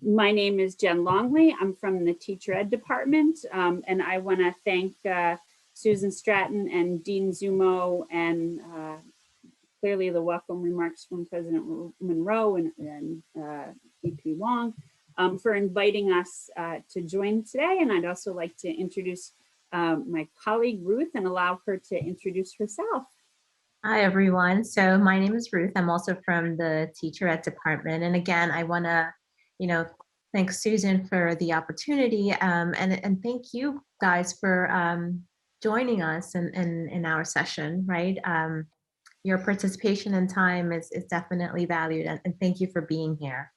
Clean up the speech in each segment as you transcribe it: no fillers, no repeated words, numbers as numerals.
My name is Jen Longley. I'm from the Teacher Ed Department, and I want to thank Susan Stratton and Dean Zumo, and clearly the welcome remarks from President Monroe and VP Wong for inviting us to join today. And I'd also like to introduce my colleague Ruth and allow her to introduce herself. Hi, everyone. So my name is Ruth. I'm also from the Teacher Ed Department. And again, I want to, thank Susan for the opportunity and thank you guys for joining us in our session, right? Your participation and time is definitely valued, and thank you for being here.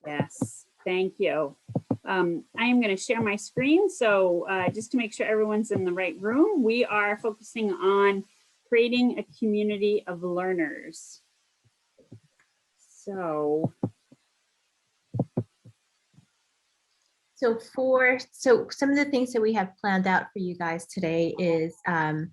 Yes, thank you. I am going to share my screen. So just to make sure everyone's in the right room, we are focusing on creating a community of learners. So some of the things that we have planned out for you guys today is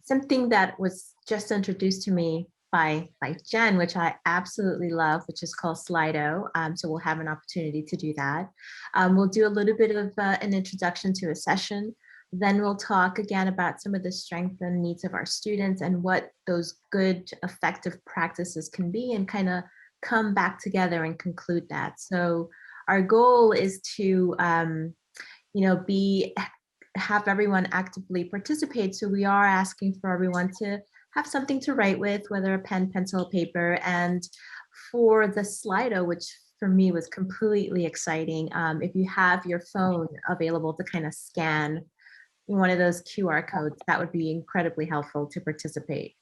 something that was just introduced to me by Jen, which I absolutely love, which is called Slido. So we'll have an opportunity to do that. We'll do a little bit of an introduction to a session. Then we'll talk again about some of the strengths and needs of our students and what those good, effective practices can be, and kind of come back together and conclude that. So our goal is to, have everyone actively participate. So we are asking for everyone to have something to write with, whether a pen, pencil, paper. And for the Slido, which for me was completely exciting, if you have your phone available to kind of scan one of those QR codes, that would be incredibly helpful to participate.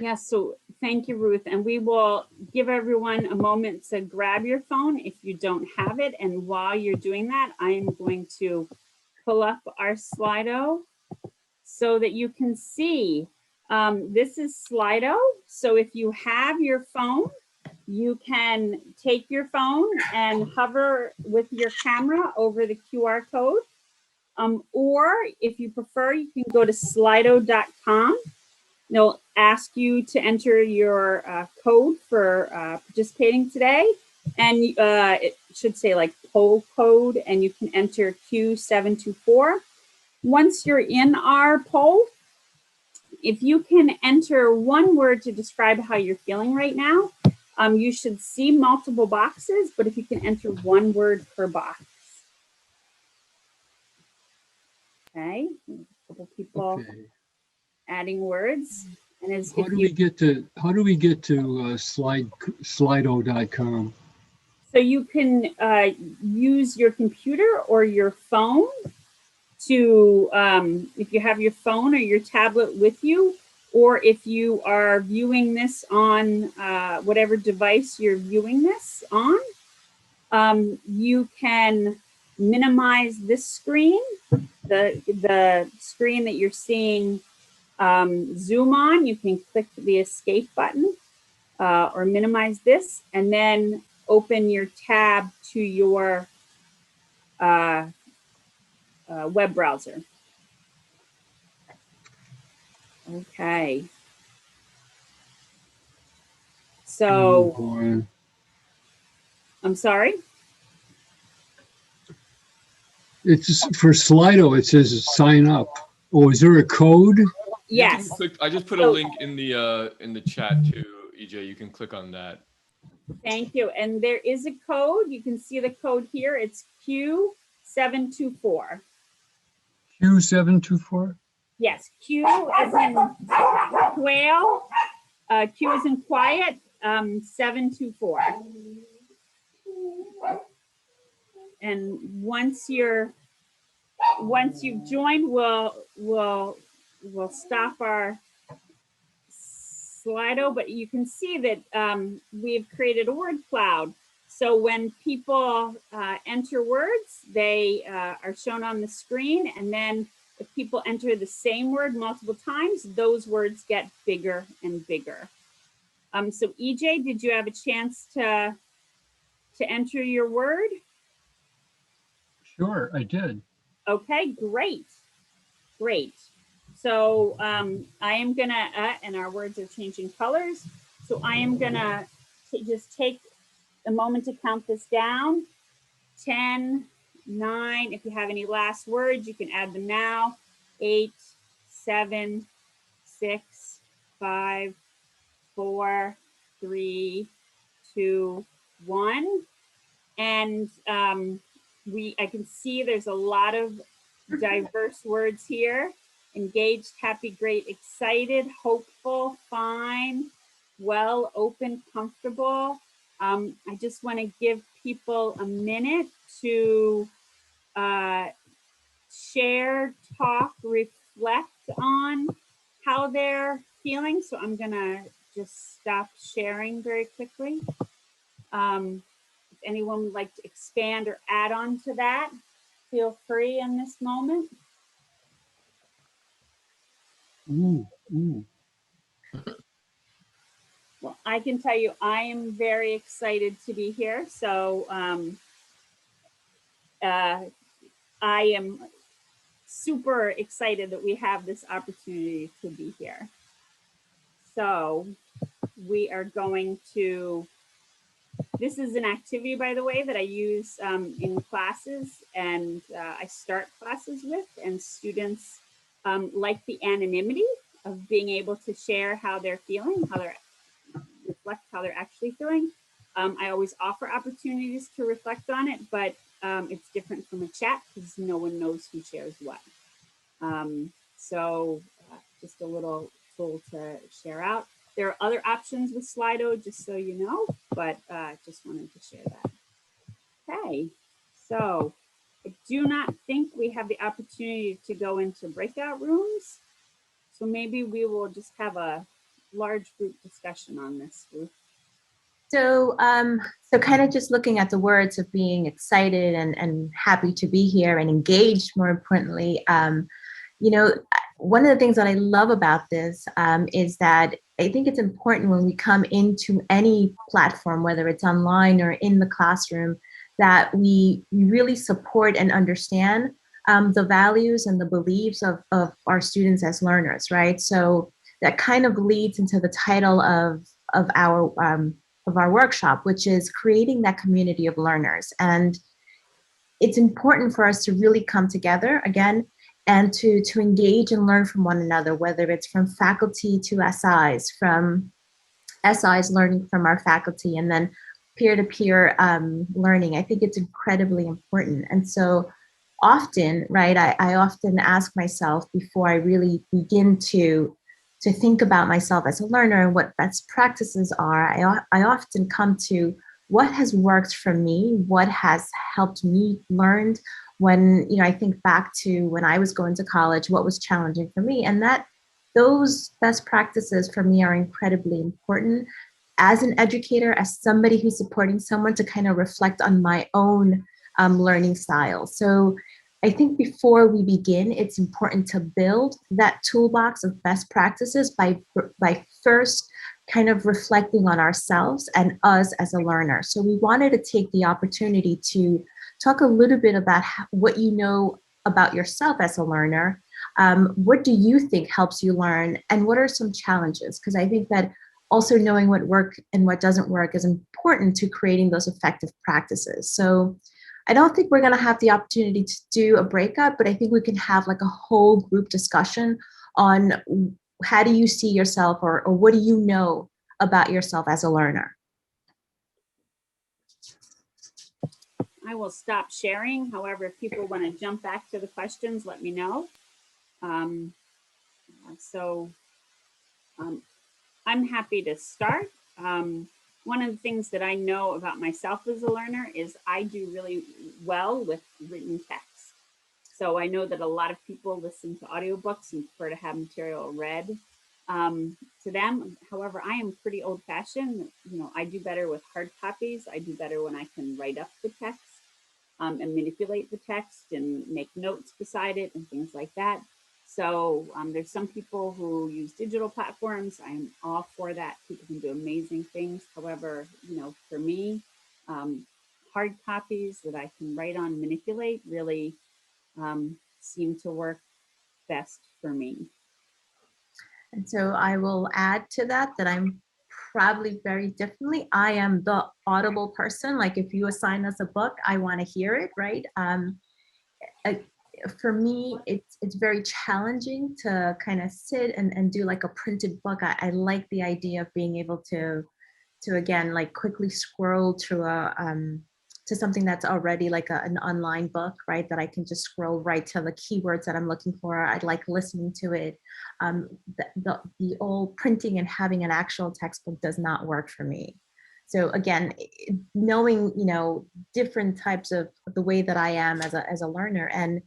Yes, so thank you, Ruth. And we will give everyone a moment to grab your phone if you don't have it. And while you're doing that, I am going to pull up our Slido so that you can see. This is Slido. So if you have your phone, you can take your phone and hover with your camera over the QR code. Or if you prefer, you can go to slido.com. They'll ask you to enter your code for participating today. And it should say like poll code, and you can enter Q724. Once you're in our poll, if you can enter one word to describe how you're feeling right now, you should see multiple boxes, but if you can enter one word per box. Okay, a couple people adding words. And how do we get to slido.com? So you can use your computer or your phone to, if you have your phone or your tablet with you, or if you are viewing this on whatever device you're viewing this on, you can minimize this screen, the screen that you're seeing Zoom on. You can click the escape button or minimize this, and then open your tab to your web browser. Okay. So, I'm sorry? It's just, for Slido, it says sign up. Oh, is there a code? Yes. I just put a link in the chat too, EJ. You can click on that. Thank you. And there is a code. You can see the code here. It's Q724. Q724? Yes. Q as in quail. Q as in quiet. 724. And once you've joined, we'll stop our Slido, but you can see that we've created a word cloud. So when people enter words, they are shown on the screen, and then if people enter the same word multiple times, those words get bigger and bigger. So EJ, did you have a chance to enter your word? Sure, I did. Okay, great, great. So I am gonna, and our words are changing colors. So I am gonna just take a moment to count this down. 10, 9. If you have any last words, you can add them now. 8, 7, 6, 5, 4, 3, 2, 1. And I can see there's a lot of diverse words here. Engaged, happy, great, excited, hopeful, fine, well, open, comfortable. I just want to give people a minute to share, talk, reflect on how they're feeling. So I'm gonna just stop sharing very quickly. If anyone would like to expand or add on to that, feel free in this moment. Ooh, ooh. Well, I can tell you, I am very excited to be here. So I am super excited that we have this opportunity to be here. So we are going to, this is an activity, by the way, that I use in classes, and I start classes with, and students like the anonymity of being able to share how they're feeling, how they're reflect how they're actually feeling. I always offer opportunities to reflect on it, but it's different from a chat because no one knows who shares what. So just a little tool to share out. There are other options with Slido, just so you know, but just wanted to share that. Okay, so I do not think we have the opportunity to go into breakout rooms. So maybe we will just have a large group discussion on this group. So, so kind of just looking at the words of being excited and happy to be here and engaged, more importantly, you know, one of the things that I love about this is that I think it's important when we come into any platform, whether it's online or in the classroom, that we really support and understand the values and the beliefs of our students as learners, right? So that kind of leads into the title of our workshop, which is creating that community of learners. And it's important for us to really come together again and to engage and learn from one another, whether it's from faculty to SIs, from SIs learning from our faculty, and then peer-to-peer learning. I think it's incredibly important. And so often, right, I often ask myself before I really begin to think about myself as a learner and what best practices are, I often come to what has worked for me, what has helped me learn. When, you know, I think back to when I was going to college, what was challenging for me, and that those best practices for me are incredibly important as an educator, as somebody who's supporting someone, to kind of reflect on my own learning style. So I think before we begin, it's important to build that toolbox of best practices by first kind of reflecting on ourselves and us as a learner. So we wanted to take the opportunity to talk a little bit about what you know about yourself as a learner. What do you think helps you learn, and what are some challenges? Because I think that also knowing what works and what doesn't work is important to creating those effective practices. So I don't think we're going to have the opportunity to do a breakout, but I think we can have like a whole group discussion on how do you see yourself, or what do you know about yourself as a learner? I will stop sharing. However, if people want to jump back to the questions, let me know. I'm happy to start. One of the things that I know about myself as a learner is I do really well with written text. So I know that a lot of people listen to audiobooks and prefer to have material read to them. However, I am pretty old fashioned. You know, I do better with hard copies. I do better when I can write up the text and manipulate the text and make notes beside it and things like that. So there's some people who use digital platforms. I'm all for that. People can do amazing things. However, you know, for me, hard copies that I can write on, manipulate, really seem to work best for me. And so I will add to that I'm probably very differently. I am the audible person. Like if you assign us a book, I want to hear it, right? Uh, for me, it's very challenging to kind of sit and do like a printed book. I like the idea of being able to again, like quickly scroll to something that's already like an online book, right? That I can just scroll right to the keywords that I'm looking for. I'd like listening to it. The old printing and having an actual textbook does not work for me. So again, knowing, different types of the way that I am as a learner. And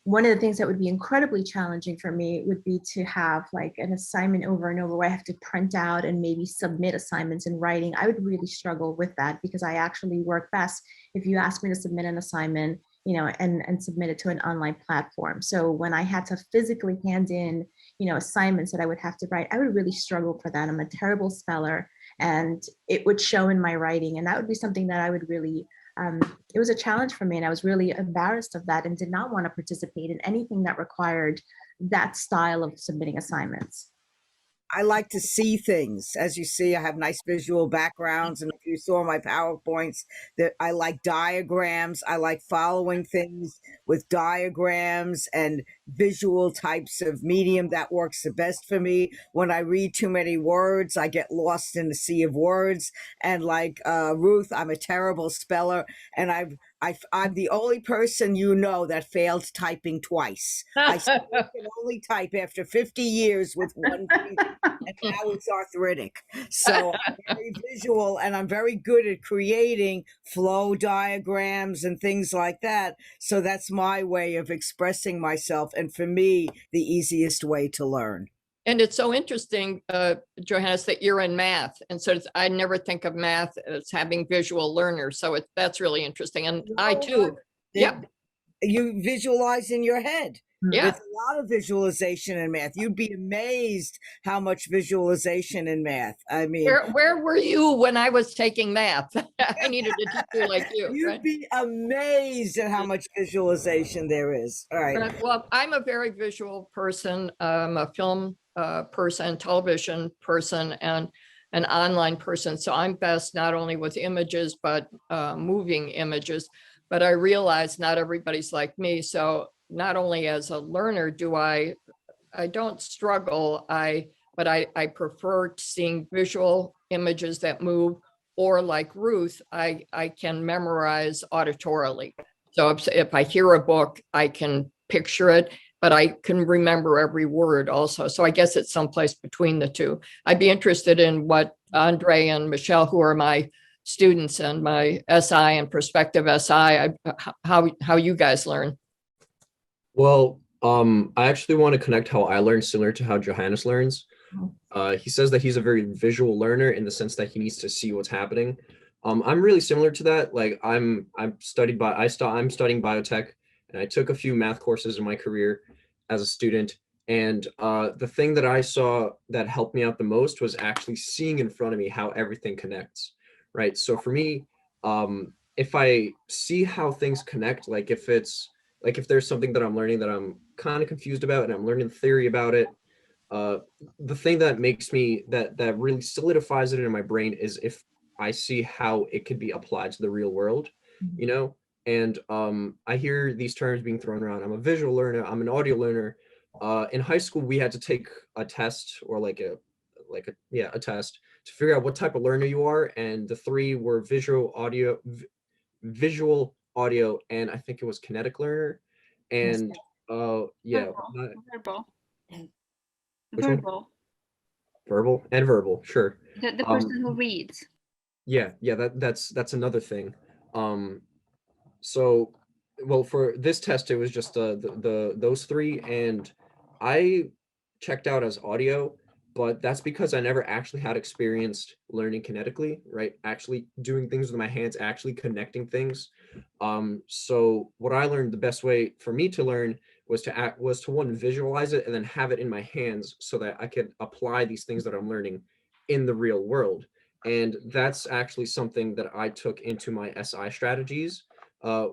one of the things that would be incredibly challenging for me would be to have like an assignment over and over where I have to print out and maybe submit assignments in writing. I would really struggle with that because I actually work best if you ask me to submit an assignment, and submit it to an online platform. So when I had to physically hand in, assignments that I would have to write, I would really struggle for that. I'm a terrible speller and it would show in my writing. And that would be something that I would really it was a challenge for me, and I was really embarrassed of that and did not want to participate in anything that required that style of submitting assignments. I like to see things. As you see, I have nice visual backgrounds. And if you saw my PowerPoints, that I like diagrams. I like following things with diagrams and visual types of medium. That works the best for me. When I read too many words, I get lost in the sea of words. And like Ruth, I'm a terrible speller. And I'm the only person that failed typing twice. I still can only type after 50 years with one finger, and now it's arthritic. So I'm very visual, and I'm very good at creating flow diagrams and things like that. So that's my way of expressing myself, and for me, the easiest way to learn. And it's so interesting, Johannes, that you're in math. And so I never think of math as having visual learners. So that's really interesting. And I too. Yep. You visualize in your head. Yeah. There's a lot of visualization in math. You'd be amazed how much visualization in math. I mean, where were you when I was taking math? I needed a teacher like you. You'd right? be amazed at how much visualization there is. All right. Well, I'm a very visual person. I'm a film person, television person, and an online person. So I'm best not only with images, but moving images. But I realize not everybody's like me. So not only as a learner do I don't struggle, but I prefer seeing visual images that move, or like Ruth, I can memorize auditorily. So if I hear a book, I can picture it, but I can remember every word also. So I guess it's someplace between the two. I'd be interested in what Andre and Michelle, who are my students and my SI and prospective SI, how you guys learn. Well, I actually want to connect how I learn similar to how Johannes learns. He says that he's a very visual learner in the sense that he needs to see what's happening. I'm really similar to that. Like I'm studying biotech, and I took a few math courses in my career as a student. And the thing that I saw that helped me out the most was actually seeing in front of me how everything connects, right? So for me, if I see how things connect, like if there's something that I'm learning that I'm kind of confused about and I'm learning theory about it, the thing that makes me, that really solidifies it in my brain is if I see how it could be applied to the real world, and I hear these terms being thrown around. I'm a visual learner, I'm an audio learner. In high school, we had to take a test, or a test to figure out what type of learner you are. And the three were visual, audio, and I think it was kinetic learner. And Verbal. Which one? Verbal, sure. The person who reads. Yeah, that's another thing. So, well, for this test, it was just those three, and I checked out as audio, but that's because I never actually had experience learning kinetically, right? Actually doing things with my hands, actually connecting things. So what I learned, the best way for me to learn was to one, visualize it and then have it in my hands so that I could apply these things that I'm learning in the real world. And that's actually something that I took into my SI strategies,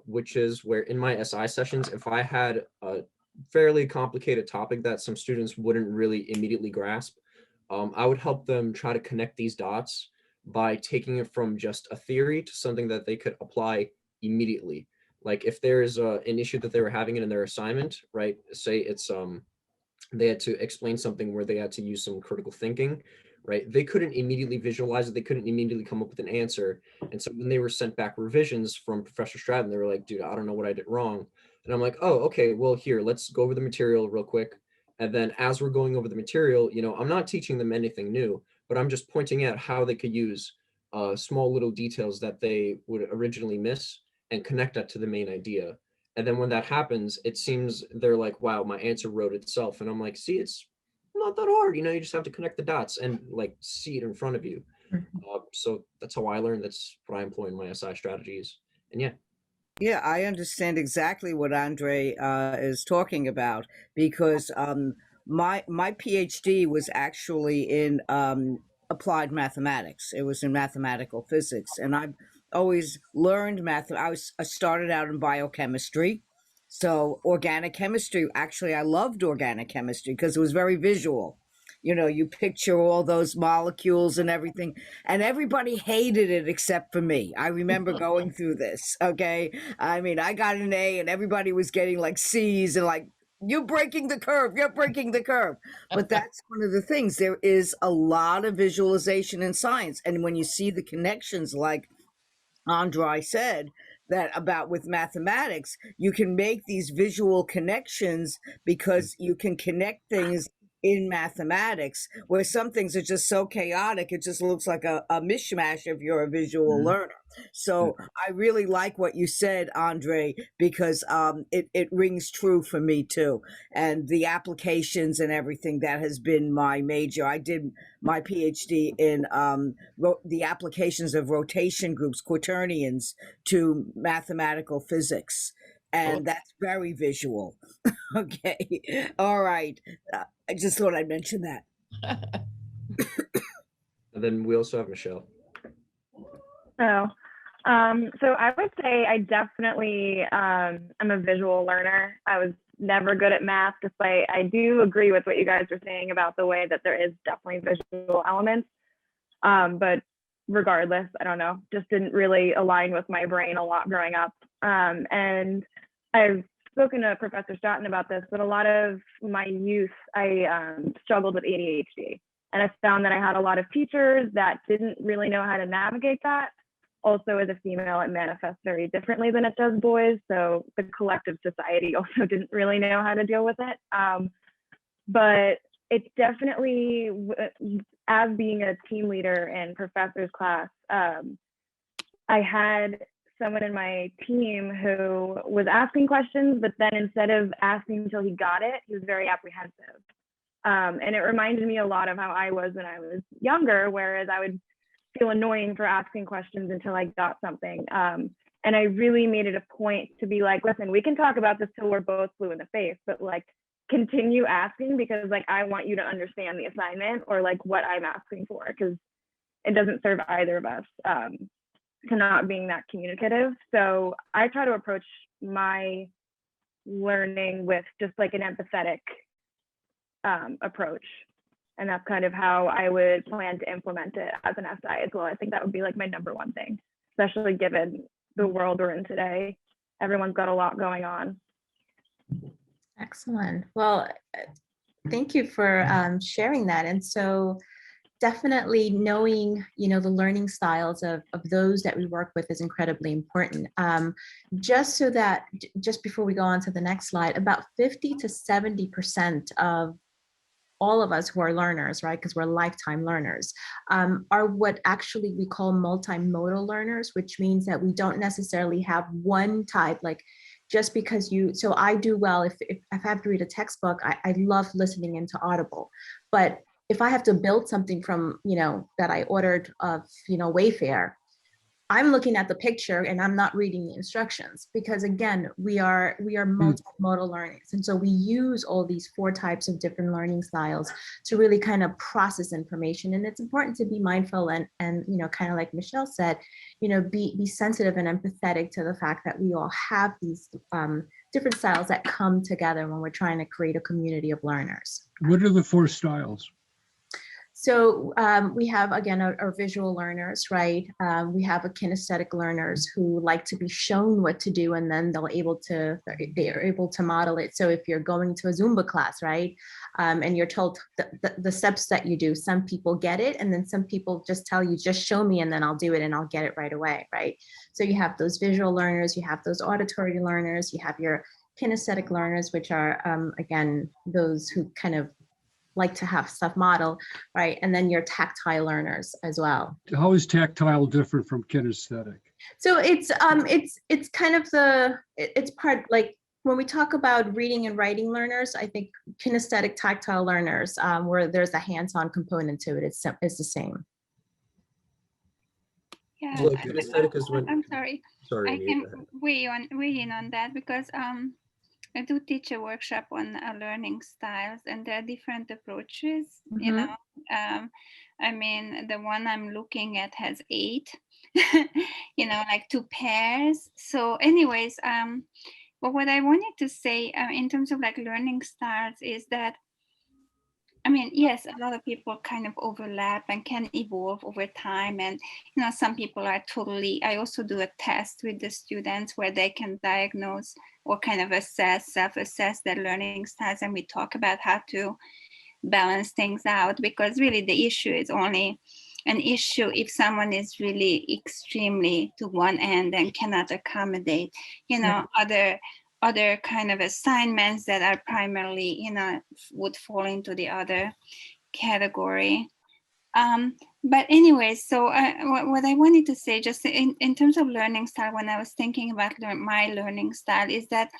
which is where in my SI sessions, if I had a fairly complicated topic that some students wouldn't really immediately grasp, I would help them try to connect these dots by taking it from just a theory to something that they could apply immediately. Like if there's an issue that they were having in their assignment, right? Say it's they had to explain something where they had to use some critical thinking, right? They couldn't immediately visualize it. They couldn't immediately come up with an answer. And so when they were sent back revisions from Professor Stratton, they were like, dude, I don't know what I did wrong. And I'm like, oh, okay, well, here, let's go over the material real quick. And then as we're going over the material, you know, I'm not teaching them anything new, but I'm just pointing out how they could use small little details that they would originally miss and connect that to the main idea. And then when that happens, it seems they're like, wow, my answer wrote itself. And I'm like, see, it's not that hard. You know, you just have to connect the dots and like see it in front of you. So that's how I learned. That's what I employ in my SI strategies. And yeah. Yeah, I understand exactly what Andre is talking about because my PhD was actually in applied mathematics. It was in mathematical physics, and I've always learned math. I started out in biochemistry, so organic chemistry. Actually, I loved organic chemistry because it was very visual. You know, you picture all those molecules and everything, and everybody hated it except for me. I remember going through this, okay? I mean, I got an A and everybody was getting like C's and like, you're breaking the curve, you're breaking the curve. But that's one of the things. There is a lot of visualization in science. And when you see the connections, like Andre said, that about with mathematics, you can make these visual connections because you can connect things in mathematics, where some things are just so chaotic, it just looks like a mishmash if you're a visual learner. So I really like what you said, Andre, because it rings true for me too. And the applications and everything, that has been my major. I did my PhD in the applications of rotation groups, quaternions, to mathematical physics. And that's very visual. Okay. All right. I just thought I'd mention that. And then we also have Michelle. So I would say I definitely am a visual learner. I was never good at math, despite I do agree with what you guys are saying about the way that there is definitely visual elements. But regardless, I don't know, just didn't really align with my brain a lot growing up. And I've spoken to Professor Stratton about this, but a lot of my youth, I struggled with ADHD. And I found that I had a lot of teachers that didn't really know how to navigate that. Also, as a female, it manifests very differently than it does boys. So the collective society also didn't really know how to deal with it. But it's definitely, as being a team leader in professor's class, I had someone in my team who was asking questions, but then instead of asking until he got it, he was very apprehensive. And it reminded me a lot of how I was when I was younger, whereas I would feel annoying for asking questions until I got something. And I really made it a point to be like, listen, we can talk about this till we're both blue in the face, but like continue asking, because like I want you to understand the assignment or like what I'm asking for, because it doesn't serve either of us. To not being that communicative. So I try to approach my learning with just like an empathetic approach. And that's kind of how I would plan to implement it as an SI as well. I think that would be like my number one thing, especially given the world we're in today. Everyone's got a lot going on. Excellent. Well, thank you for sharing that. And so definitely knowing, you know, the learning styles of those that we work with is incredibly important. Just so that, just before we go on to the next slide, about 50 to 70% of all of us who are learners, right, because we're lifetime learners, are what actually we call multimodal learners, which means that we don't necessarily have one type, like just because you, so I do well, if I have to read a textbook, I love listening into Audible, but if I have to build something from, you know, that I ordered of, you know, Wayfair, I'm looking at the picture and I'm not reading the instructions, because again, we are multimodal learners. And so we use all these 4 types of different learning styles to really kind of process information. And it's important to be mindful and you know, kind of like Michelle said, you know, be sensitive and empathetic to the fact that we all have these different styles that come together when we're trying to create a community of learners. What are the 4 styles? So we have, again, our visual learners, right? We have a kinesthetic learners who like to be shown what to do, and then they're able to model it. So if you're going to a Zumba class, right? And you're told the steps that you do, some people get it, and then some people just tell you, just show me, and then I'll do it and I'll get it right away, right? So you have those visual learners, you have those auditory learners, you have your kinesthetic learners, which are, again, those who kind of like to have stuff modeled, right? And then your tactile learners as well. How is tactile different from kinesthetic? So it's kind of it's part, like when we talk about reading and writing learners, I think kinesthetic tactile learners, where there's a hands-on component to it, it's the same. Yeah, So kinesthetic is when. I'm sorry. Sorry, I Anita, can go ahead. weigh in on that because I do teach a workshop on learning styles, and there are different approaches. You know, I mean, the one I'm looking at has 8. You know, like 2 pairs. So, anyways, but what I wanted to say in terms of like learning styles is that, I mean, yes, a lot of people kind of overlap and can evolve over time. And, you know, some people are totally, I also do a test with the students where they can diagnose or kind of self-assess their learning styles. And we talk about how to balance things out, because really the issue is only an issue if someone is really extremely to one end and cannot accommodate, you know, other kind of assignments that are primarily, you know, would fall into the other category. But anyway, so what I wanted to say, just in terms of learning style, when I was thinking about my learning style, is that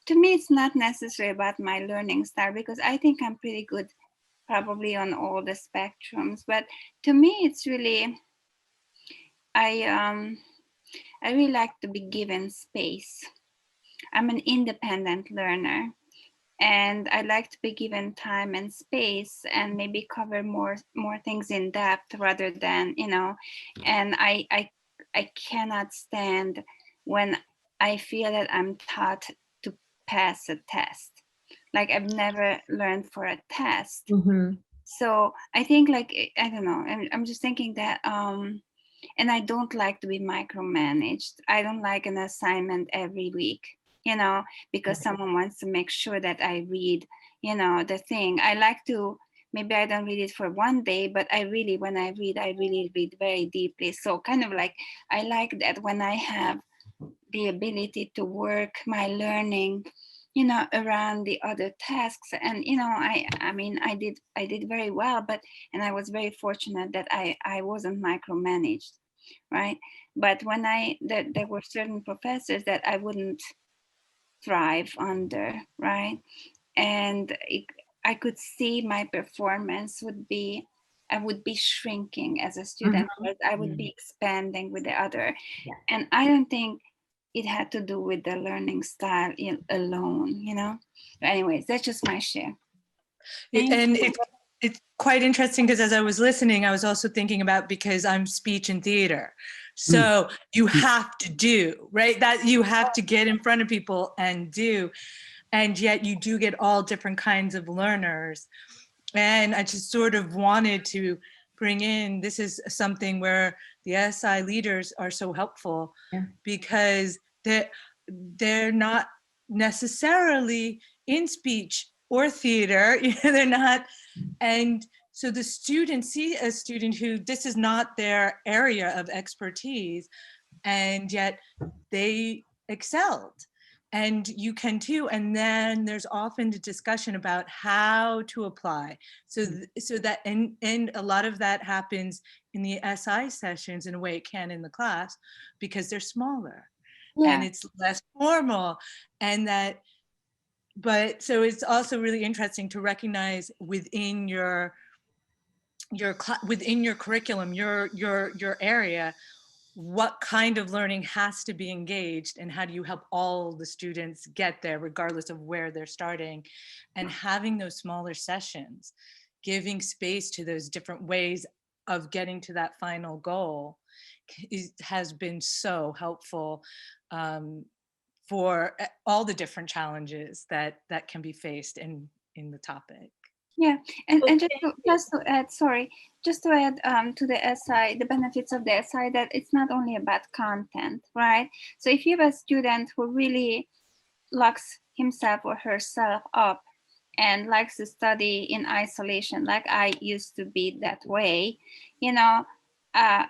to me, it's not necessarily about my learning style, because I think I'm pretty good probably on all the spectrums. But to me, it's really, I really like to be given space. I'm an independent learner, and I like to be given time and space and maybe cover more things in depth rather than, you know, and I cannot stand when I feel that I'm taught to pass a test. Like I've never learned for a test. So I think, like, I don't know, I'm just thinking that, and I don't like to be micromanaged. I don't like an assignment every week, you know, because someone wants to make sure that I read, you know, the thing. I like to, maybe I don't read it for one day, but I really, when I really read very deeply. So kind of like, I like that when I have the ability to work my learning, you know, around the other tasks. And, you know, I mean, I did very well, but, and I was very fortunate that I wasn't micromanaged, right? But when there were certain professors that I wouldn't thrive under, right? And I could see my performance I would be shrinking as a student, but I would be expanding with the other. And I don't think it had to do with the learning style alone, you know? But anyways, that's just my share. And it's quite interesting because as I was listening, I was also thinking about, because I'm speech and theater. So you have to do, right? That you have to get in front of people and do. And yet you do get all different kinds of learners. And I just sort of wanted to bring in, this is something where the SI leaders are so helpful, because they're not necessarily in speech or theater, you know, they're not. And so the students see a student who, this is not their area of expertise, and yet they excelled. And you can too. And then there's often the discussion about how to apply. So that, and a lot of that happens in the SI sessions in a way it can in the class, because they're smaller and it's less formal. And that, but so it's also really interesting to recognize within your within your curriculum, your area, what kind of learning has to be engaged, and how do you help all the students get there regardless of where they're starting. And having those smaller sessions, giving space to those different ways of getting to that final goal has been so helpful for all the different challenges that can be faced in the topic. Yeah, and Okay. just to add, sorry, just to add to the SI, the benefits of the SI, that it's not only about content, right? So if you have a student who really locks himself or herself up and likes to study in isolation, like I used to be that way, you know,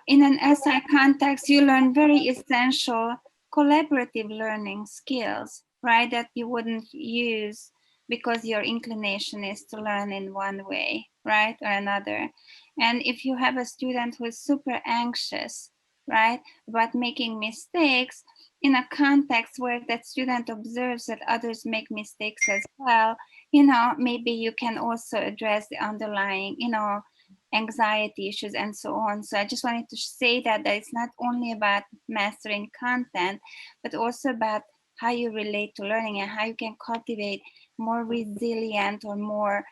in an SI context, you learn very essential collaborative learning skills, right? That you wouldn't use because your inclination is to learn in one way, right, or another. And if you have a student who is super anxious, right, about making mistakes in a context where that student observes that others make mistakes as well, you know, maybe you can also address the underlying, you know, anxiety issues and so on. So I just wanted to say that it's not only about mastering content, but also about how you relate to learning and how you can cultivate more resilient or more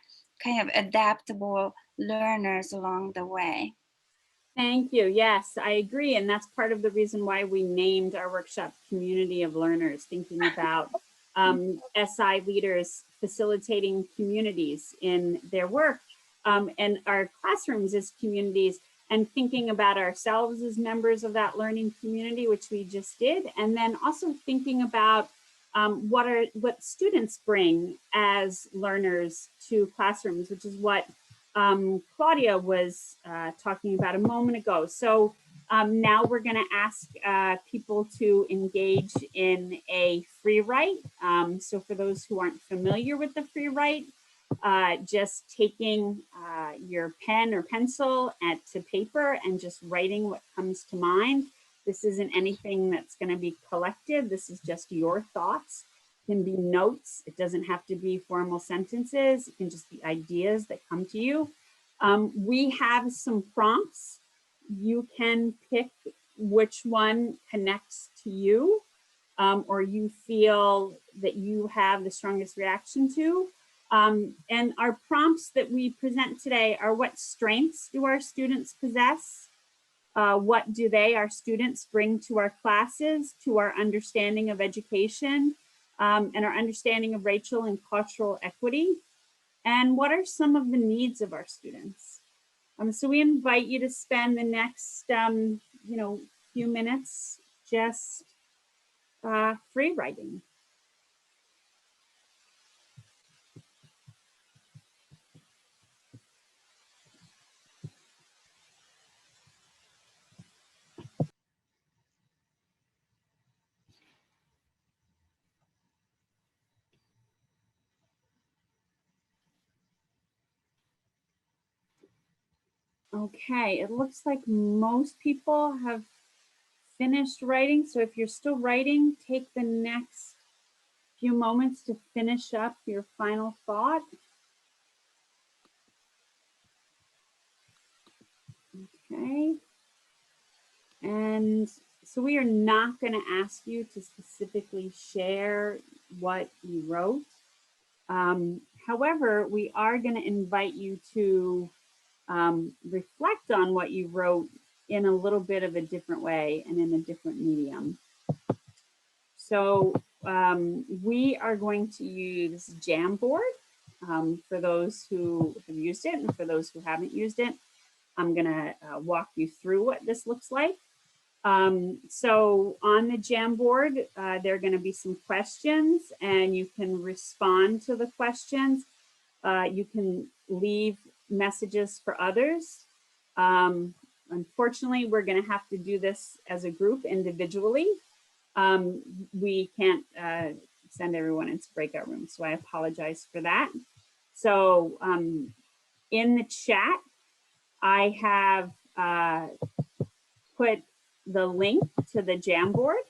kind of adaptable learners along the way. Thank you. Yes, I agree. And that's part of the reason why we named our workshop Community of Learners, thinking about SI leaders facilitating communities in their work, and our classrooms as communities, and thinking about ourselves as members of that learning community, which we just did. And then also thinking about what students bring as learners to classrooms, which is what Claudia was talking about a moment ago. So now we're going to ask people to engage in a free write. So for those who aren't familiar with the free write, just taking your pen or pencil to paper and just writing what comes to mind. This isn't anything that's going to be collected. This is just your thoughts. It can be notes. It doesn't have to be formal sentences. It can just be ideas that come to you. We have some prompts. You can pick which one connects to you, or you feel that you have the strongest reaction to. And our prompts that we present today are: what strengths do our students possess? What do our students, bring to our classes, to our understanding of education, and our understanding of racial and cultural equity? And what are some of the needs of our students? So we invite you to spend the next, few minutes just free writing. Okay, it looks like most people have finished writing. So if you're still writing, take the next few moments to finish up your final thought. Okay. And so we are not going to ask you to specifically share what you wrote. However, we are going to invite you to reflect on what you wrote in a little bit of a different way and in a different medium. So we are going to use Jamboard for those who have used it, and for those who haven't used it, I'm going to walk you through what this looks like. So on the Jamboard, there are going to be some questions, and you can respond to the questions. You can leave messages for others. Unfortunately, we're going to have to do this as a group individually. We can't send everyone into breakout rooms, so I apologize for that. So in the chat, I have put the link to the Jamboard.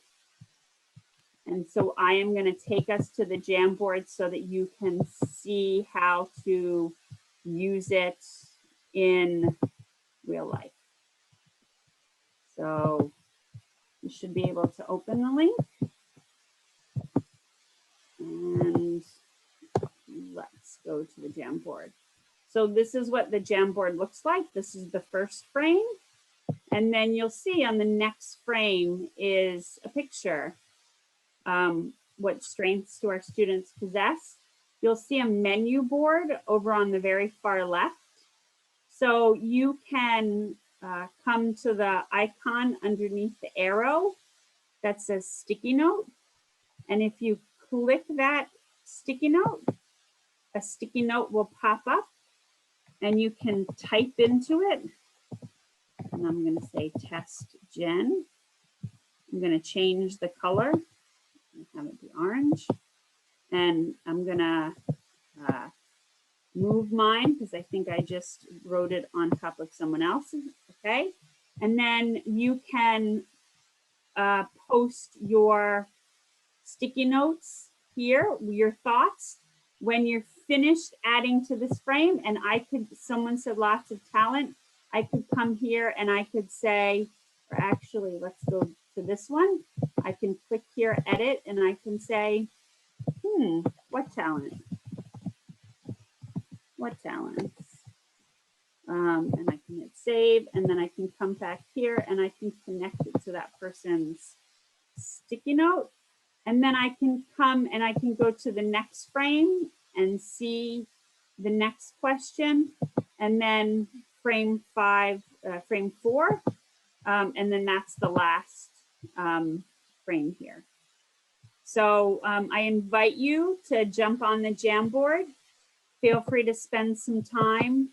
And so I am going to take us to the Jamboard so that you can see how to use it in real life. So you should be able to open the link. And let's go to the Jamboard. So this is what the Jamboard looks like. This is the first frame. And then you'll see on the next frame is a picture. What strengths do our students possess? you'll see a menu board over on the very far left. So you can come to the icon underneath the arrow that says sticky note. And if you click that sticky note, a sticky note will pop up and you can type into it. And I'm going to say test Jen. I'm going to change the color and have it be orange. And I'm going to move mine because I think I just wrote it on top of someone else's. Okay. And then you can post your sticky notes here, your thoughts, when you're finished adding to this frame. And someone said lots of talent. I could come here and I could say, or actually, let's go to this one. I can click here, edit, and I can say, what talent? What talents? And I can hit save, and then I can come back here and I can connect it to that person's sticky note. And then I can come and I can go to the next frame and see the next question, and then frame 4, and then that's the last frame here. So I invite you to jump on the Jamboard. Feel free to spend some time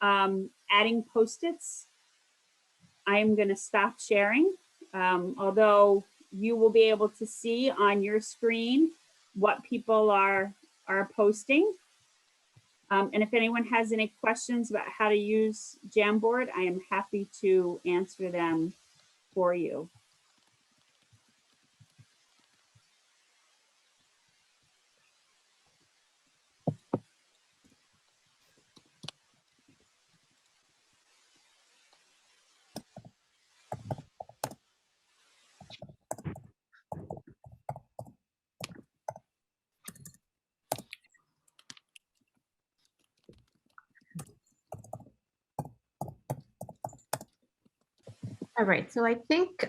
adding post-its. I am going to stop sharing, although you will be able to see on your screen what people are posting. And if anyone has any questions about how to use Jamboard, I am happy to answer them for you. All right, so I think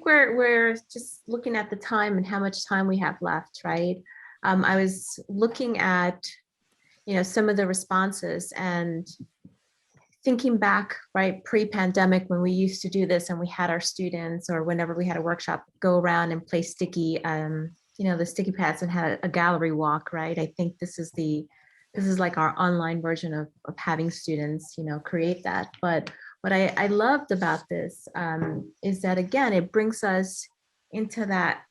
we're just looking at the time and how much time we have left, right? I was looking at, some of the responses and thinking back, right, pre-pandemic when we used to do this and we had our students, or whenever we had a workshop, go around and play sticky, the sticky pads and had a gallery walk, right? I think this is like our online version of having students, create that. But what I loved about this is that, again, it brings us into that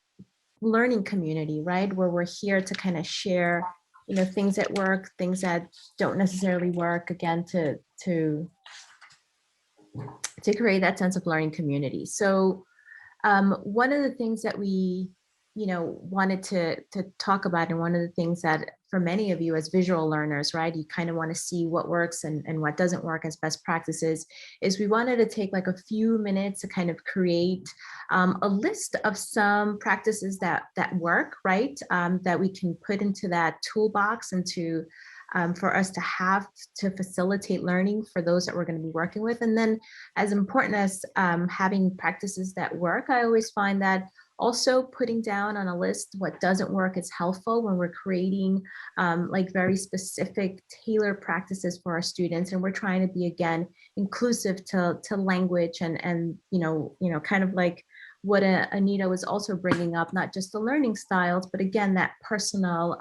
learning community, right? Where we're here to kind of share, things that work, things that don't necessarily work, again, to create that sense of learning community. So one of the things that we, wanted to talk about, and one of the things that for many of you as visual learners, right, you kind of want to see what works and what doesn't work as best practices, is we wanted to take like a few minutes to kind of create a list of some practices that work, right, that we can put into that toolbox and to for us to have to facilitate learning for those that we're going to be working with. And then, as important as having practices that work, I always find that also putting down on a list what doesn't work is helpful when we're creating like very specific tailored practices for our students. And we're trying to be, again, inclusive to language and kind of like what Anita was also bringing up, not just the learning styles, but again, that personal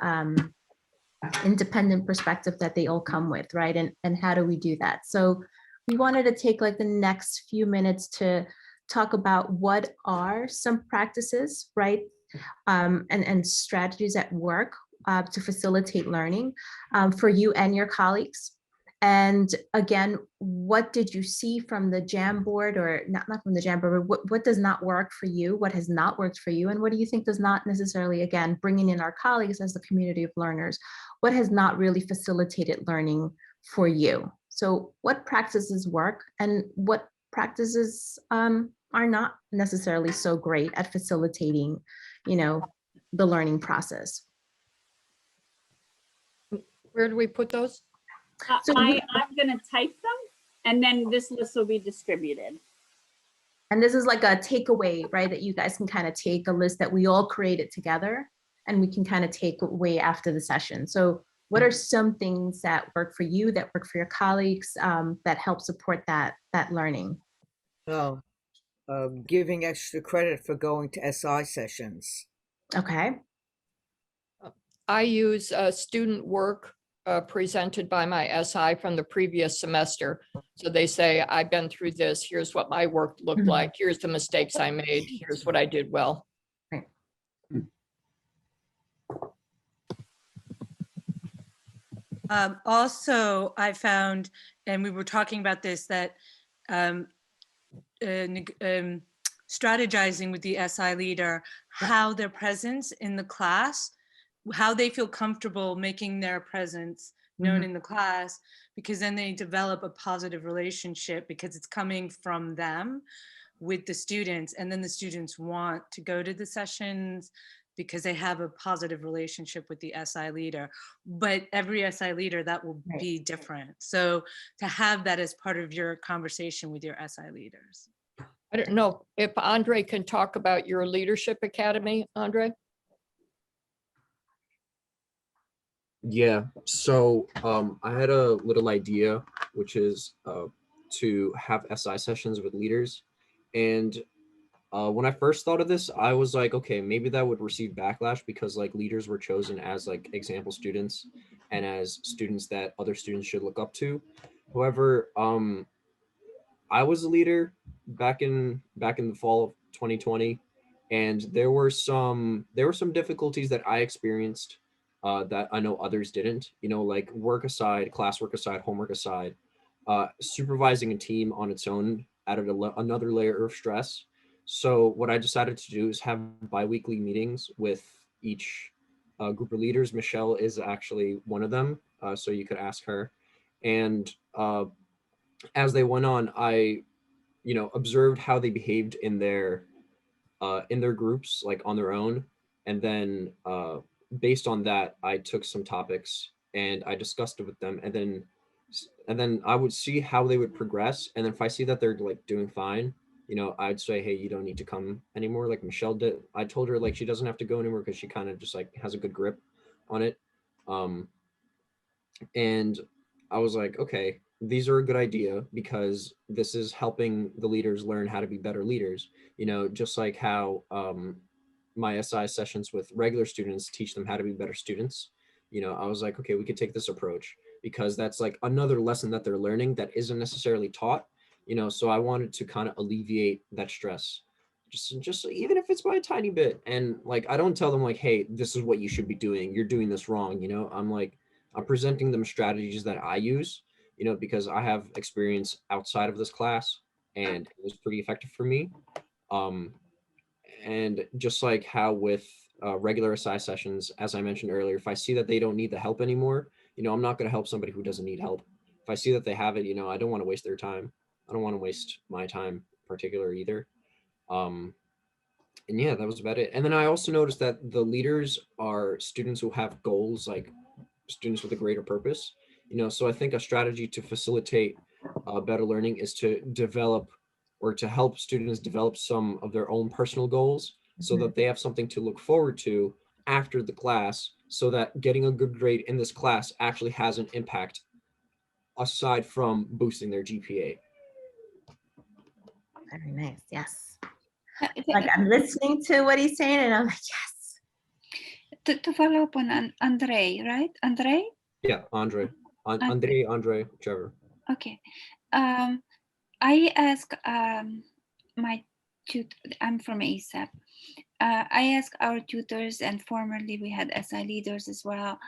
independent perspective that they all come with, right? And how do we do that? So we wanted to take like the next few minutes to talk about what are some practices, right? And strategies at work to facilitate learning for you and your colleagues. And again, what did you see from the Jamboard, or not from the Jamboard, but what does not work for you? What has not worked for you? And what do you think does not necessarily, again, bringing in our colleagues as the community of learners, what has not really facilitated learning for you? So what practices work and what practices are not necessarily so great at facilitating, the learning process? Where do we put those? So I'm going to type them, and then this list will be distributed. And this is like a takeaway, right? That you guys can kind of take a list that we all created together and we can kind of take away after the session. So what are some things that work for you, that work for your colleagues, that help support that learning? Oh, giving extra credit for going to SI sessions. Okay. I use student work presented by my SI from the previous semester. So they say, I've been through this. Here's what my work looked Mhm. like. Here's the mistakes I made. Here's what I did well. Also, I found, and we were talking about this, that strategizing with the SI leader, how their presence in the class, how they feel comfortable making their presence known in the class, because then they develop a positive relationship because it's coming from them with the students, and then the students want to go to the sessions because they have a positive relationship with the SI leader. But every SI leader, that will be different. So to have that as part of your conversation with your SI leaders. I don't know if Andre can talk about your leadership academy, Andre. Yeah, so I had a little idea, which is to have SI sessions with leaders. And when I first thought of this, I was like, okay, maybe that would receive backlash because like leaders were chosen as like example students and as students that other students should look up to. However, I was a leader back in the fall of 2020, and there were some difficulties that I experienced that I know others didn't. You know, like work aside, classwork aside, homework aside, supervising a team on its own added another layer of stress. So what I decided to do is have biweekly meetings with each group of leaders. Michelle is actually one of them, so you could ask her. And as they went on, I, you know, observed how they behaved in their groups, like on their own, and then based on that, I took some topics and I discussed it with them, and then I would see how they would progress, and then if I see that they're like doing fine, you know, I'd say, hey, you don't need to come anymore. Like Michelle did, I told her like she doesn't have to go anymore because she kind of just like has a good grip on it. Um, and I was like, okay, these are a good idea because this is helping the leaders learn how to be better leaders. You know, just like how my SI sessions with regular students teach them how to be better students. You know, I was like, okay, we could take this approach because that's like another lesson that they're learning that isn't necessarily taught. You know, so I wanted to kind of alleviate that stress, just even if it's by a tiny bit. And like, I don't tell them like, hey, this is what you should be doing. You're doing this wrong. You know, I'm presenting them strategies that I use, you know, because I have experience outside of this class and it was pretty effective for me. Um, and just like how with regular SI sessions, as I mentioned earlier, if I see that they don't need the help anymore, you know, I'm not going to help somebody who doesn't need help. If I see that they have it, you know, I don't want to waste their time. I don't want to waste my time in particular either. And yeah, that was about it. And then I also noticed that the leaders are students who have goals, like students with a greater purpose. You know, so I think a strategy to facilitate better learning is to develop or to help students develop some of their own personal goals so that they have something to look forward to after the class, so that getting a good grade in this class actually has an impact aside from boosting their GPA. Very nice. Yes. Th- Like I'm listening to what he's saying and I'm like, yes. to follow up on Andre, right? Andre? Yeah, Andre, Trevor. Okay. I ask my tutor, I'm from ASAP. I ask our tutors, and formerly we had SI leaders as well,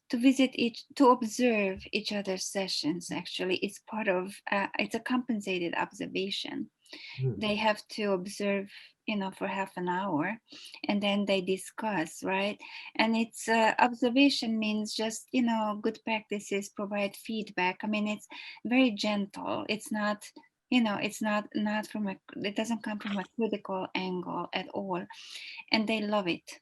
to observe each other's sessions. Actually, it's part of, it's a compensated observation. They have to observe, you know, for half an hour, and then they discuss, right? And it's observation means just, you know, good practices, provide feedback. I mean, it's very gentle. It's not, you know, it's not from a, it doesn't come from a critical angle at all, and they love it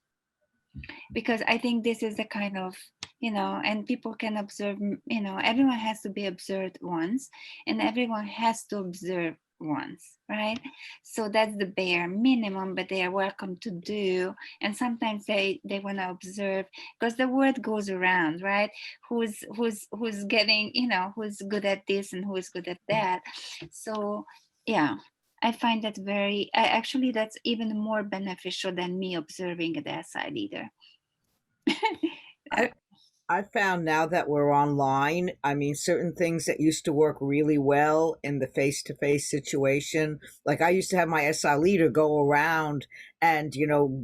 because I think this is the kind of, you know, and people can observe, you know, everyone has to be observed once, and everyone has to observe ones, right? So that's the bare minimum, but they are welcome to do. And sometimes they want to observe, because the word goes around, right? Who's getting, who's good at this and who is good at that. So yeah, I find that actually that's even more beneficial than me observing the SI leader. I found now that we're online, I mean, certain things that used to work really well in the face-to-face situation. Like I used to have my SI leader go around and,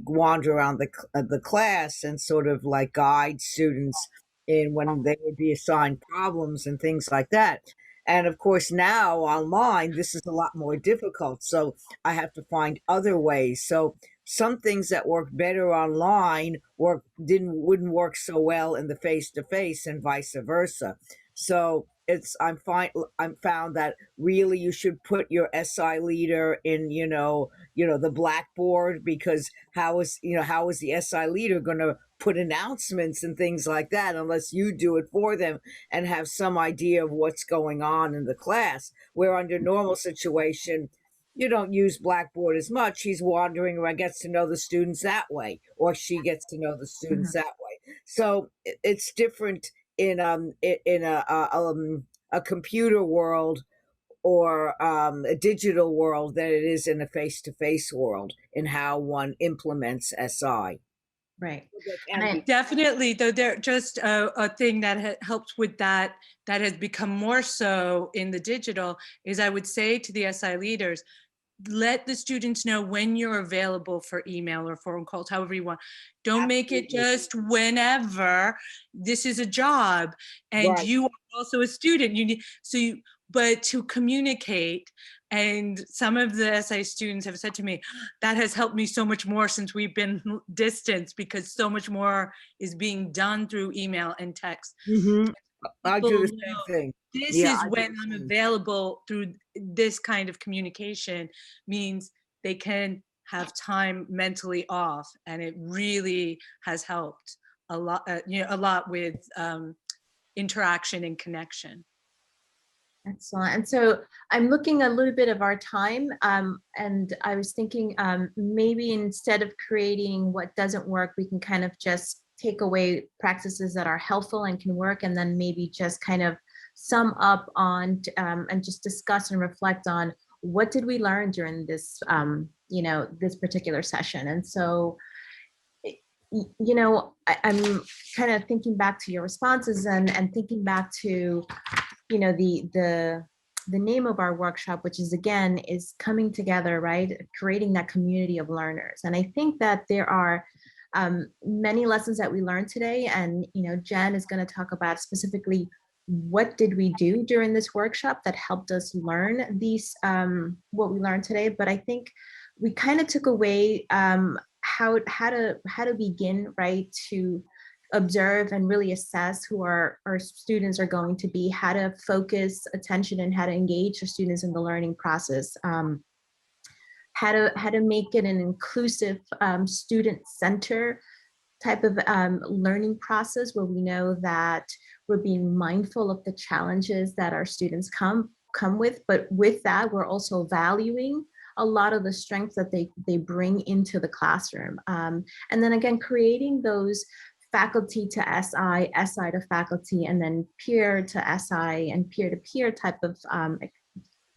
wander around the class and sort of like guide students in when they would be assigned problems and things like that. And of course, now online, this is a lot more difficult. So I have to find other ways. So some things that work better online wouldn't work so well in the face to face, and vice versa. So I'm found that really you should put your SI leader in the blackboard, because how is the SI leader going to put announcements and things like that unless you do it for them and have some idea of what's going on in the class, where under normal situation you don't use Blackboard as much. He's wandering around, gets to know the students that way, or she gets to know the students that way. So it's different in a computer world or a digital world than it is in a face-to-face world in how one implements SI. Right. Definitely, though, there just a thing that helps with that has become more so in the digital is, I would say to the SI leaders, let the students know when you're available for email or phone calls, however you want. Don't make it just whenever. This is a job, and you are also a student. But to communicate. And some of the SI students have said to me, that has helped me so much more since we've been distanced, because so much more is being done through email and text. I do the same thing. This is when I'm available through this kind of communication, means they can have time mentally off, and it really has helped a lot with interaction and connection. Excellent. And so I'm looking a little bit of our time, and I was thinking maybe instead of creating what doesn't work, we can kind of just take away practices that are helpful and can work, and then maybe just kind of sum up on and just discuss and reflect on what did we learn during this, this particular session. And so, I'm kind of thinking back to your responses and thinking back to, the name of our workshop, which is coming together, right? Creating that community of learners. And I think that there are many lessons that we learned today. And, Jen is going to talk about specifically what did we do during this workshop that helped us learn these, what we learned today. But I think we kind of took away how to begin, right, to observe and really assess who our students are going to be, how to focus attention and how to engage the students in the learning process, how to make it an inclusive student-centered type of learning process, where we know that we're being mindful of the challenges that our students come with, but with that, we're also valuing a lot of the strengths that they bring into the classroom. And then again, creating those faculty to SI, SI to faculty, and then peer to SI and peer-to-peer type of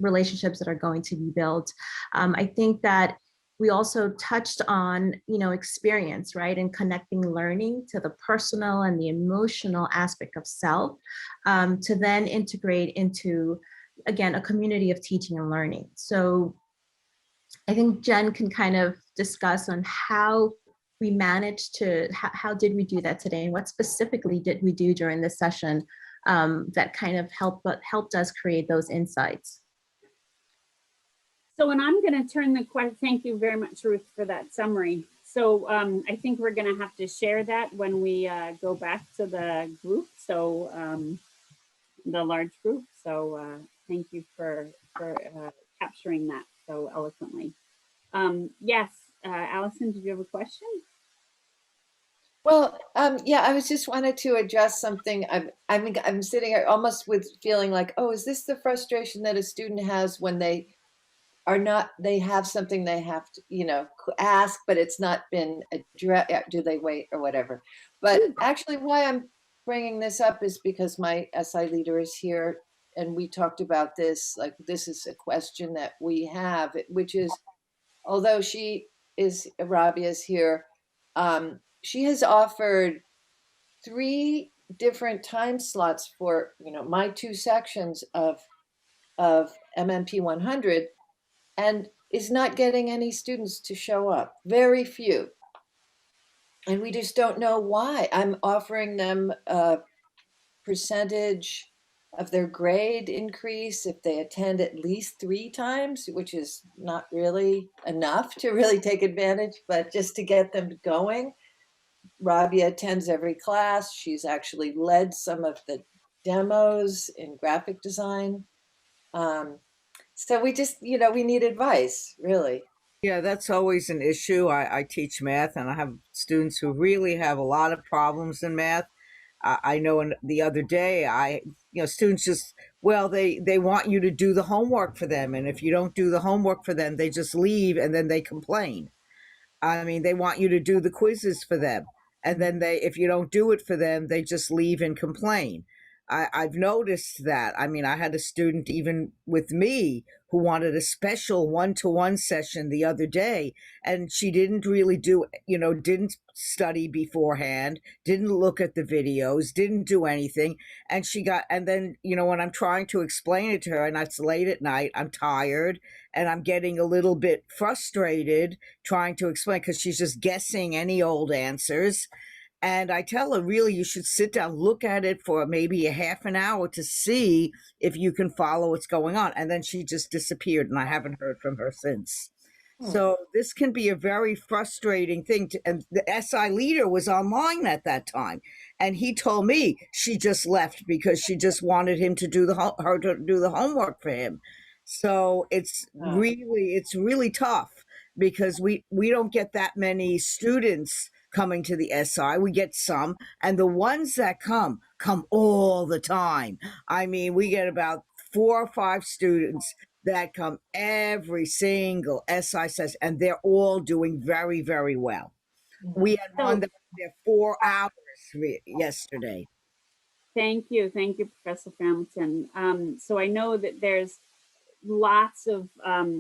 relationships that are going to be built. I think that we also touched on, experience, right? And connecting learning to the personal and the emotional aspect of self, to then integrate into, again, a community of teaching and learning. So I think Jen can kind of discuss on how we managed to, how did we do that today? And what specifically did we do during this session that kind of helped us create those insights? So, and I'm going to turn the question, thank you very much, Ruth, for that summary. So I think we're going to have to share that when we go back to the group, so the large group. So thank you for capturing that so eloquently. Yes, Allison, did you have a question? Well, yeah, I was just wanted to address something. I'm sitting here almost with feeling like, oh, is this the frustration that a student has when they are not, they have something they have to, ask, but it's not been addressed. Do they wait or whatever? But actually why I'm bringing this up is because my SI leader is here and we talked about this, like this is a question that we have, which is, although Rabia is here, she has offered 3 different time slots for, my 2 sections of MMP 100 and is not getting any students to show up, very few. And we just don't know why. I'm offering them a percentage of their grade increase if they attend at least 3 times, which is not really enough to really take advantage, but just to get them going. Rabia attends every class. She's actually led some of the demos in graphic design. So we just, we need advice, really. Yeah, that's always an issue. I teach math and I have students who really have a lot of problems in math. I know the other day, students just, well, they want you to do the homework for them. And if you don't do the homework for them, they just leave and then they complain. I mean, they want you to do the quizzes for them. And then if you don't do it for them, they just leave and complain. I've noticed that. I mean, I had a student even with me who wanted a special one-to-one session the other day, and she didn't really didn't study beforehand, didn't look at the videos, didn't do anything. And then, when I'm trying to explain it to her and it's late at night, I'm tired and I'm getting a little bit frustrated trying to explain because she's just guessing any old answers. And I tell her, really, you should sit down, look at it for maybe a half an hour to see if you can follow what's going on. And then she just disappeared and I haven't heard from her since. So this can be a very frustrating thing. And the SI leader was online at that time. And he told me she just left because she just wanted him to do her to do the homework for him. So it's really tough because we don't get that many students coming to the SI. We get some, and the ones that come all the time. I mean, we get about 4 or 5 students that come every single SI session, and they're all doing very, very well. We had one that was there 4 hours yesterday. Thank you, Professor Hamilton. So I know that there's lots of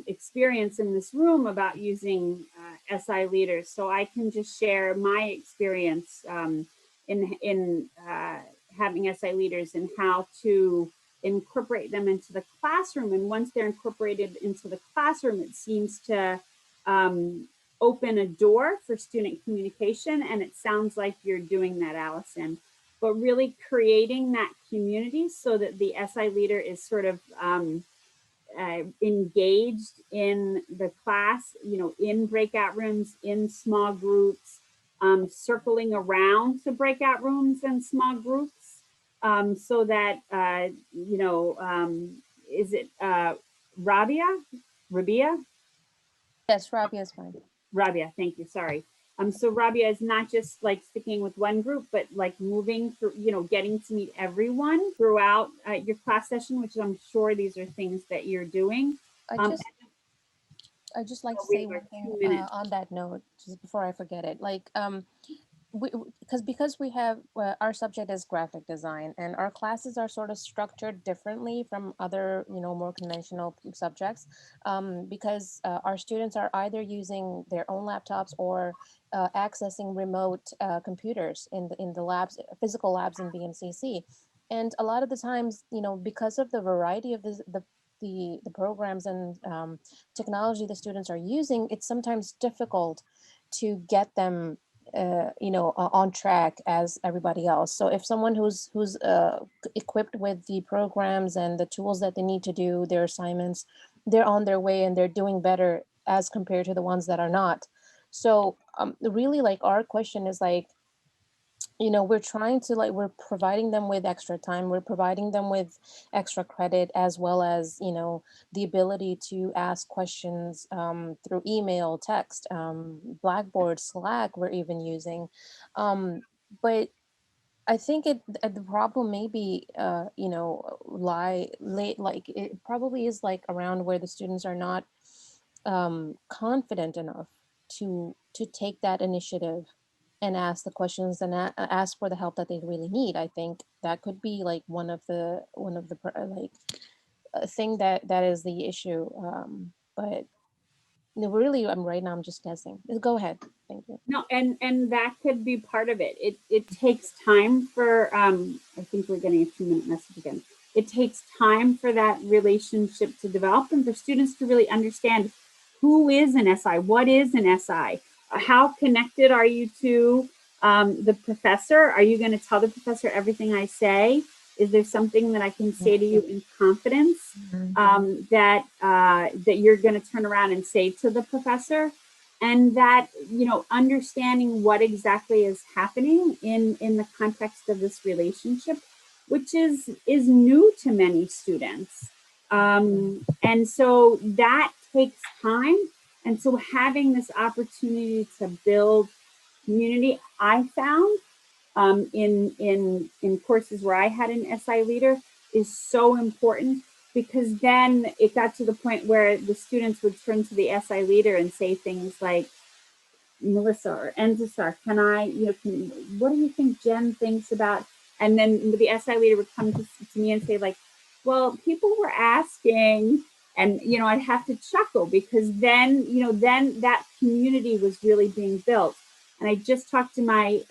experience in this room about using SI leaders. So I can just share my experience in having SI leaders and how to incorporate them into the classroom. And once they're incorporated into the classroom, it seems to open a door for student communication. And it sounds like you're doing that, Allison. But really creating that community so that the SI leader is sort of engaged in the class, in breakout rooms, in small groups, circling around to breakout rooms and small groups, so that, is it Rabia? Yes, Rabia is fine. Rabia, thank you, sorry. So Rabia is not just like sticking with one group, but like moving through, getting to meet everyone throughout your class session, which I'm sure these are things that you're doing. I just like to say one thing on that note, just before I forget it. Like, because we have our subject is graphic design, and our classes are sort of structured differently from other, more conventional subjects, because our students are either using their own laptops or accessing remote computers in the labs, physical labs in BMCC. And a lot of the times, because of the variety of the programs and technology the students are using, it's sometimes difficult to get them on track as everybody else. So if someone who's equipped with the programs and the tools that they need to do their assignments, they're on their way and they're doing better as compared to the ones that are not. So really, like, our question is like, we're trying to, like, we're providing them with extra time, we're providing them with extra credit, as well as, the ability to ask questions through email, text, Blackboard, Slack, we're even using. But I think the problem may be, like, it probably is like around where the students are not confident enough to take that initiative and ask the questions and ask for the help that they really need. I think that could be like one of the like thing that is the issue. But no, really, right now I'm just guessing. Go ahead. Thank you. No, and that could be part of it. It takes time for I think we're getting a 2-minute message again. It takes time for that relationship to develop and for students to really understand who is an SI, what is an SI, how connected are you to the professor? Are you going to tell the professor everything I say? Is there something that I can say to you in confidence that you're going to turn around and say to the professor? And that, you know, understanding what exactly is happening in the context of this relationship, which is new to many students. And so that takes time. And so having this opportunity to build community, I found in courses where I had an SI leader is so important, because then it got to the point where the students would turn to the SI leader and say things like, Melissa or Enzisar, can I, you know, what do you think Jen thinks about? And then the SI leader would come to me and say like, well, people were asking, and, you know, I'd have to chuckle, because then, you know, then that community was really being built. And I just talked to my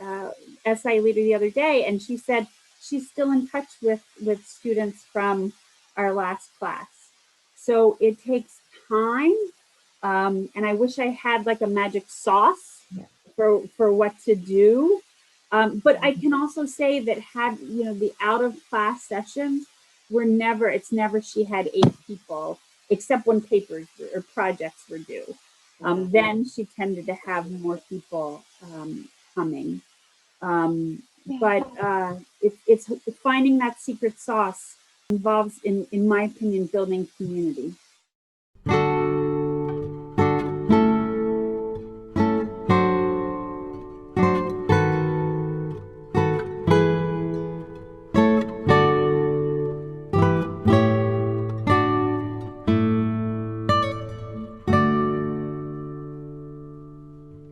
SI leader the other day, and she said she's still in touch with students from our last class. So it takes time. And I wish I had like a magic sauce for what to do. But I can also say that the out of class sessions it's never she had 8 people, except when papers or projects were due. Then she tended to have more people coming. But it's finding that secret sauce involves, in my opinion, building community.